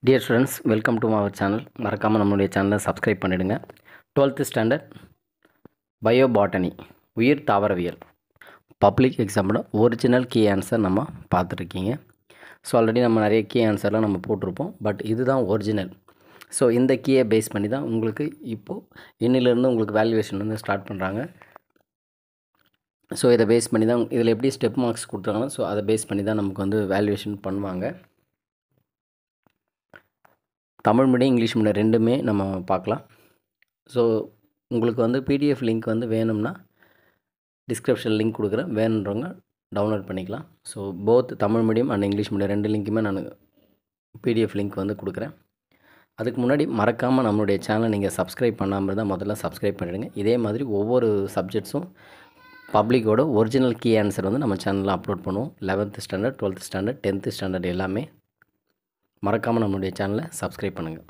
Dear students, welcome to our channel. மறக்காமல் நம்மளுடைய சேனலை சப்ஸ்கிரைப் பண்ணிடுங்க. 12th ஸ்டாண்டர்ட் பயோபாட்டனி உயிர் தாவரவியல் பப்ளிக் எக்ஸாமோட ஒரிஜினல் கீ ஆன்சர் நம்ம பார்த்துருக்கீங்க. ஸோ ஆல்ரெடி நம்ம நிறைய கீ ஆன்சர்லாம் நம்ம போட்டிருப்போம். பட் இதுதான் ஒரிஜினல். ஸோ இந்த கீயை பேஸ் பண்ணி தான் உங்களுக்கு இப்போது இன்னிலேருந்து உங்களுக்கு வேல்யூவேஷன் வந்து ஸ்டார்ட் பண்ணுறாங்க. ஸோ இதை பேஸ் பண்ணி தான் இதில் எப்படி ஸ்டெப் மார்க்ஸ் கொடுத்துருக்காங்களோ ஸோ அதை பேஸ் பண்ணி தான் நமக்கு வந்து வேல்யூவேஷன் பண்ணுவாங்க. தமிழ் மீடியம் இங்கிலீஷ் மீடியம் ரெண்டுமே நம்ம பார்க்கலாம். ஸோ உங்களுக்கு வந்து பிடிஎஃப் லிங்க் வந்து வேணும்னா டிஸ்கிரிப்ஷன் லிங்க் கொடுக்குறேன், வேணுன்றவங்க டவுன்லோட் பண்ணிக்கலாம். So both Tamil medium and English medium ரெண்டு லிங்க்குமே நான் பிடிஎஃப் லிங்க் வந்து கொடுக்குறேன். அதுக்கு முன்னாடி மறக்காமல் நம்மளுடைய சேனலை நீங்கள் சப்ஸ்கிரைப் பண்ணாமல் இருந்தால் முதல்ல சப்ஸ்கிரைப் பண்ணிவிடுங்க. இதே மாதிரி ஒவ்வொரு சப்ஜெக்ட்ஸும் பப்ளிக்கோட ஒரிஜினல் கீ ஆன்சர் வந்து நம்ம சேனலில் அப்லோட் பண்ணுவோம். 11th standard, 12th standard, 10th standard எல்லாமே. மறக்காமல் நம்மளுடைய சேனலை சப்ஸ்கிரைப் பண்ணுங்கள்.